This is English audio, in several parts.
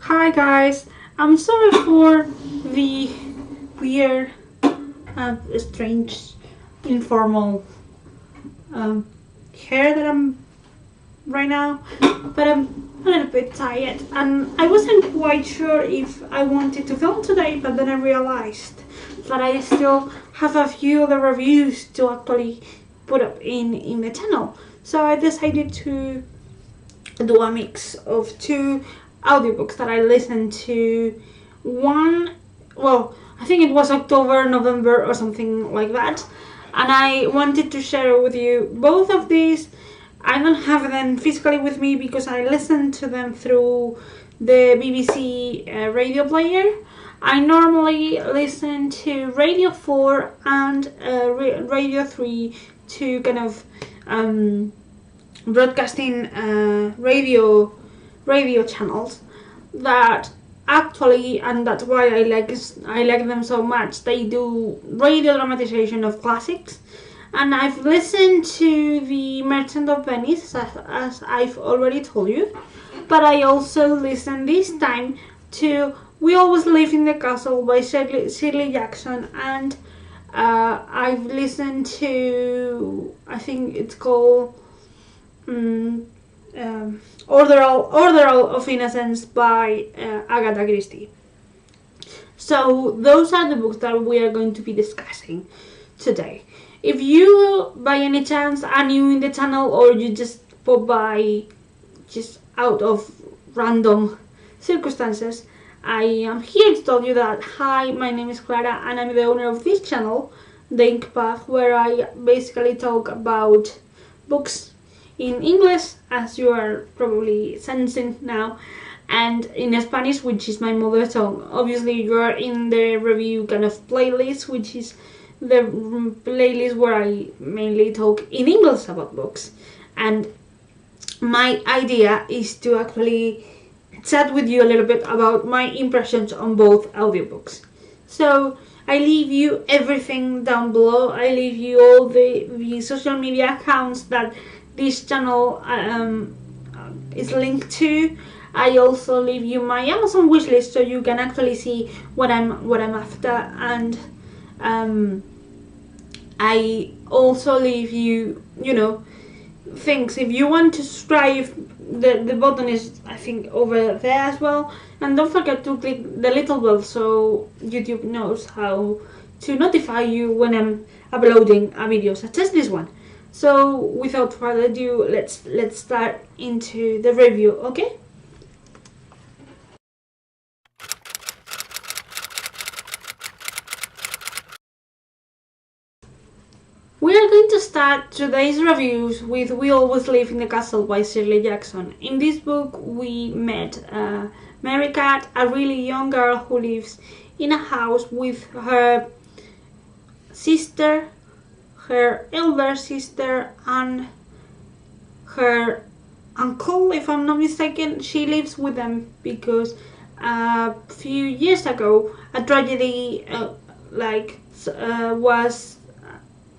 Hi guys, I'm sorry for the weird, strange, informal um, hair that I'm right now, but I'm a little bit tired and I wasn't quite sure if I wanted to film today, but then I realized that I still have a few other reviews to actually put up in the channel. So I decided to do a mix of two audiobooks that I listened to. One, well, I think it was October, November, or something like that, and I wanted to share with you both of these. I don't have them physically with me because I listened to them through the BBC radio player. I normally listen to Radio 4 and Radio 3 to kind of broadcasting radio channels that actually, and that's why I like them so much, they do radio dramatization of classics. And I've listened to The Merchant of Venice, as I've already told you, but I also listened this time to We Always Live in the Castle by Shirley Jackson, and I've listened to, I think it's called Ordeal of Innocence by Agatha Christie. So those are the books that we are going to be discussing today. If you by any chance are new in the channel or you just pop by just out of random circumstances, I am here to tell you that hi, my name is Clara and I'm the owner of this channel, The Ink Path, where I basically talk about books in English, as you are probably sensing now, and in Spanish, which is my mother tongue. Obviously, you are in the review kind of playlist, which is the playlist where I mainly talk in English about books. And my idea is to actually chat with you a little bit about my impressions on both audiobooks. So I leave you everything down below. I leave you all the social media accounts that this channel is linked to. I also leave you my Amazon wishlist so you can actually see what I'm after, and I also leave you, things. If you want to subscribe, the button is, I think, over there as well, and don't forget to click the little bell so YouTube knows how to notify you when I'm uploading a video such as this one. So without further ado, let's start into the review, okay? We are going to start today's reviews with We Always Live in the Castle by Shirley Jackson. In this book we met Mary Cat, a really young girl who lives in a house with her sister, her elder sister, and her uncle, if I'm not mistaken. She lives with them because a few years ago a tragedy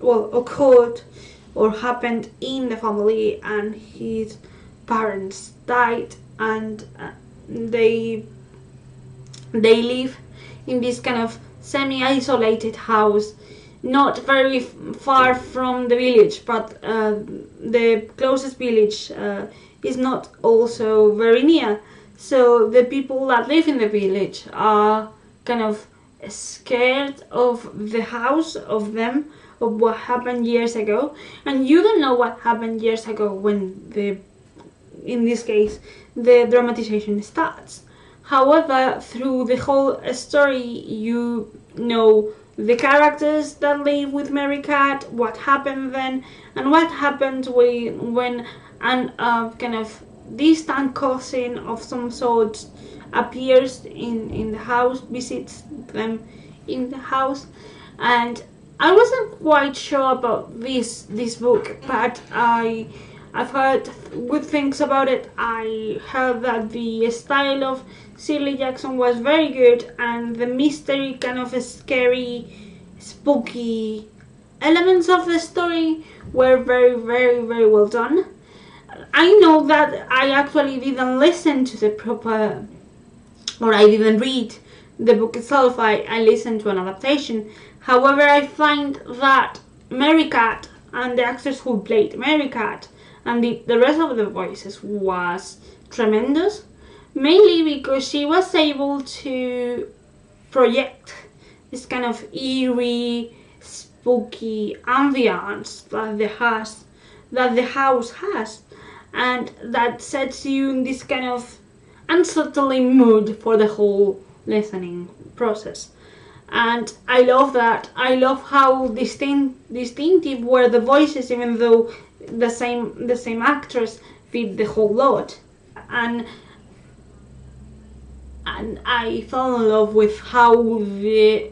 occurred or happened in the family, and his parents died, and they live in this kind of semi-isolated house, not very far from the village, but the closest village is not also very near. So the people that live in the village are kind of scared of the house, of what happened years ago, and you don't know what happened years ago when in this case, the dramatization starts. However, through the whole story, you know the characters that live with Mary Cat, what happened then, and what happened when an kind of distant cousin of some sort appears in the house, visits them in the house. And I wasn't quite sure about this book, but I've heard good things about it. I heard that the style of Shirley Jackson was very good, and the mystery, kind of a scary, spooky elements of the story were very, very, very well done. I know that I actually didn't listen to the proper or I didn't read the book itself. I listened to an adaptation. However, I find that Mary Cat and the actors who played Mary Cat and the rest of the voices was tremendous, mainly because she was able to project this kind of eerie, spooky ambience that the house has, and that sets you in this kind of unsettling mood for the whole listening process. And I love that. I love how distinctive were the voices, even though the same actors fit the whole lot. And I fell in love with how the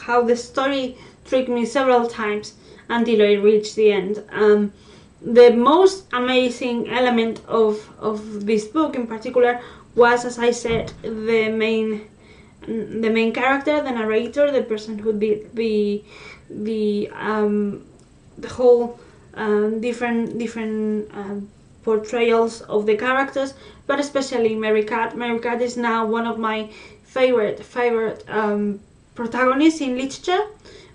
how the story tricked me several times until I reached the end. The most amazing element of this book in particular was, as I said, the main character, the narrator, the person who did the whole different portrayals of the characters, but especially Mary Cat. Mary Cat is now one of my favorite protagonists in literature,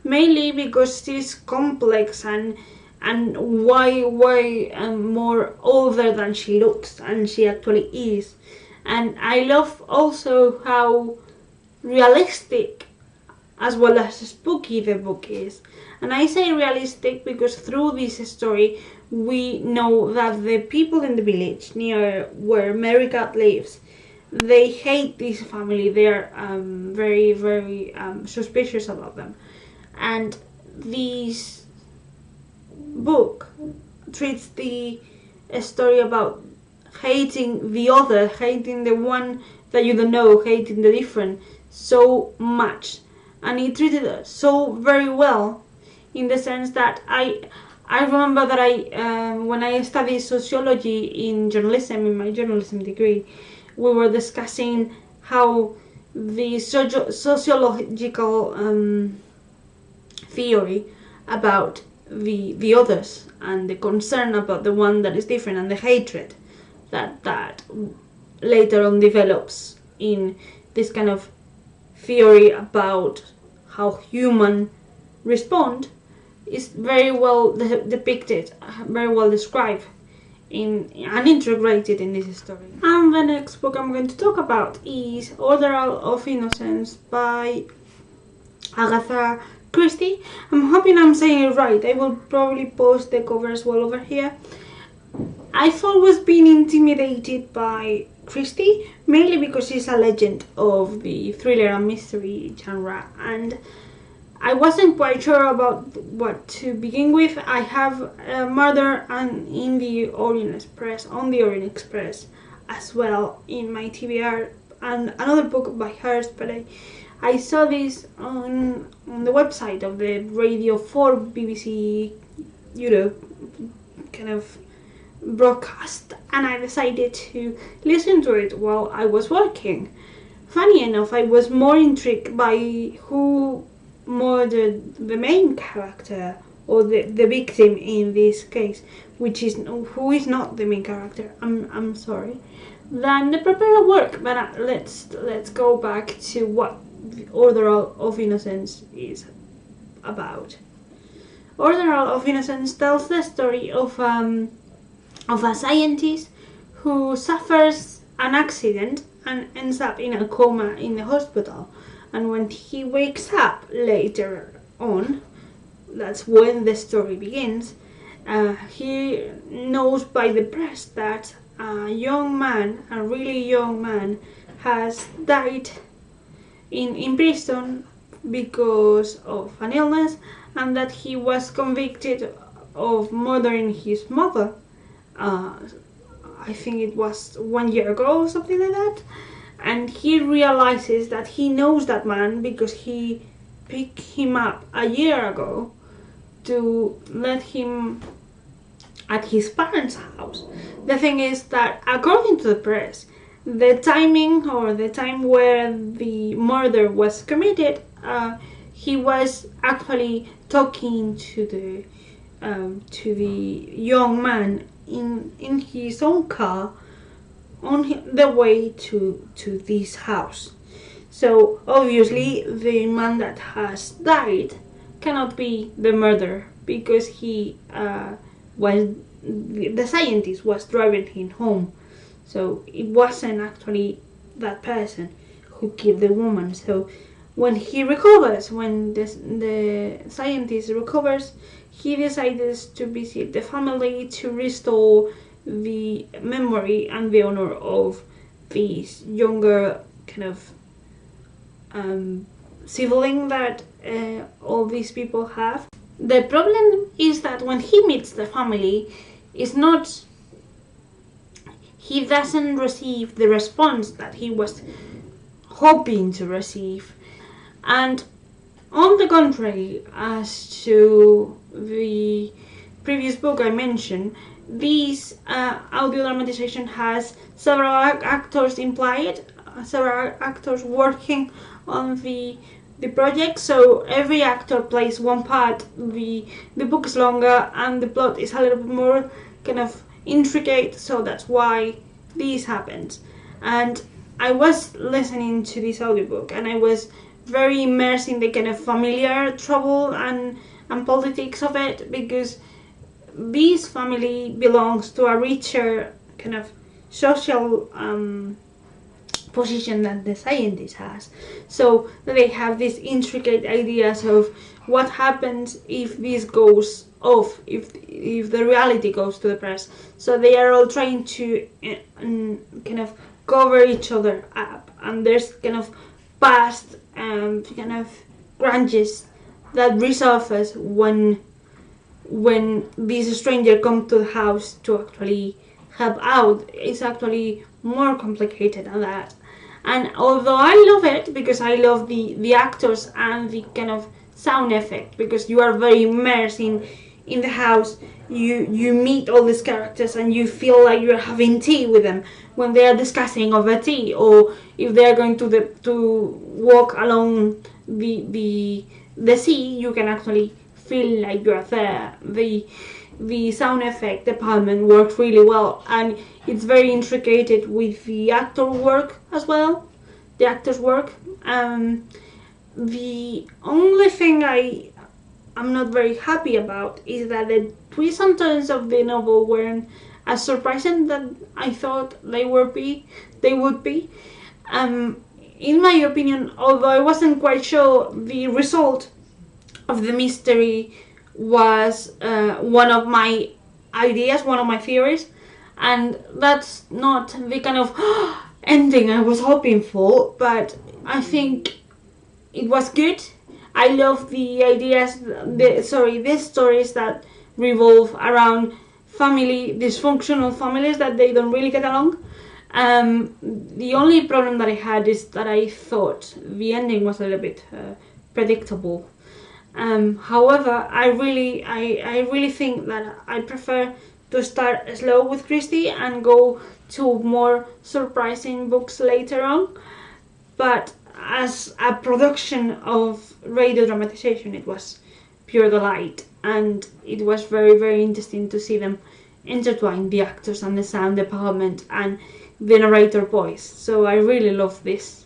mainly because she's complex and way more older than she looks, and she actually is. And I love also how realistic as well as spooky the book is. And I say realistic because through this story we know that the people in the village near where Mary Cat lives, they hate this family. They're very suspicious about them. And this book treats the story about hating the other, hating the one that you don't know, hating the different so much. And it treated it so very well, in the sense that I remember that when I studied sociology in journalism, in my journalism degree, we were discussing how the sociological theory about the others and the concern about the one that is different and the hatred that later on develops in this kind of theory about how human respond is very well depicted, very well described and integrated in this story. And the next book I'm going to talk about is Ordeal of Innocence by Agatha Christie. I'm hoping I'm saying it right. I will probably post the cover as well over here. I've always been intimidated by Christie, mainly because she's a legend of the thriller and mystery genre, and I wasn't quite sure about what to begin with. I have Murder and in the Orient Express, on the Orient Express, as well in my TBR, and another book by hers, but I saw this on the website of the Radio 4 BBC Europe kind of broadcast, and I decided to listen to it while I was working. Funny enough, I was more intrigued by who murdered the main character, or the victim in this case, who is not the main character, I'm sorry, than the prepared work. But let's go back to what Ordeal of Innocence is about. Ordeal of Innocence tells the story of a scientist who suffers an accident and ends up in a coma in the hospital. And when he wakes up later on, that's when the story begins, he knows by the press that a really young man, has died in prison because of an illness, and that he was convicted of murdering his mother. I think it was 1 year ago or something like that. And he realizes that he knows that man because he picked him up a year ago to let him at his parents' house. The thing is that, according to the press, the timing, or the time where the murder was committed, he was actually talking to the young man in his own car on the way to this house. So obviously the man that has died cannot be the murderer, because he was the scientist was driving him home. So it wasn't actually that person who killed the woman. So when he recovers, when the scientist recovers, he decides to visit the family to restore the memory and the honor of this younger kind of sibling that all these people have. The problem is that when he meets the family, he doesn't receive the response that he was hoping to receive. And on the contrary, as to the previous book I mentioned, this audio dramatization has several actors implied, several actors working on the project, so every actor plays one part. The book is longer and the plot is a little bit more kind of intricate, so that's why this happens. And I was listening to this audiobook and I was very immersed in the kind of familiar trouble and politics of it, because this family belongs to a richer kind of social position that the scientist has. So they have these intricate ideas of what happens if this goes off, if the reality goes to the press. So they are all trying to kind of cover each other up, and there's kind of past kind of grudges that resurface when this stranger comes to the house to actually help out. It's actually more complicated than that. And although I love it, because I love the actors and the kind of sound effect, because you are very immersed in the house, you meet all these characters and you feel like you're having tea with them when they are discussing over tea, or if they are going to walk along the sea, you can actually feel like you're there. The sound effect department works really well, and it's very intricate with the actor work as well, the actors work. The only thing I'm not very happy about is that the twists and turns of the novel weren't as surprising that I thought they would be. In my opinion, although I wasn't quite sure, the result of the mystery was one of my ideas, one of my theories, and that's not the kind of ending I was hoping for, but I think it was good. I love the ideas, the stories that revolve around dysfunctional families that they don't really get along. The only problem that I had is that I thought the ending was a little bit predictable. However, I really think that I prefer to start slow with Christie and go to more surprising books later on. But as a production of radio dramatization, it was pure delight, and it was very, very interesting to see them intertwine, the actors and the sound department and the narrator voice. So I really love this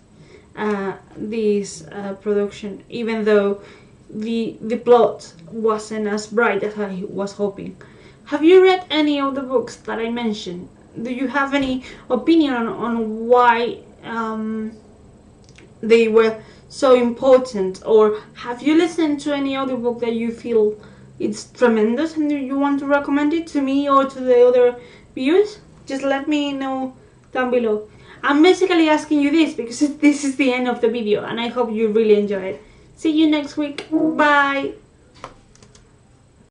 production, even though the plot wasn't as bright as I was hoping. Have you read any of the books that I mentioned? Do you have any opinion on why they were so important, or have you listened to any audiobook that you feel it's tremendous and you want to recommend it to me or to the other viewers? Just let me know down below. I'm basically asking you this because this is the end of the video, and I hope you really enjoy it. See you next week. Bye!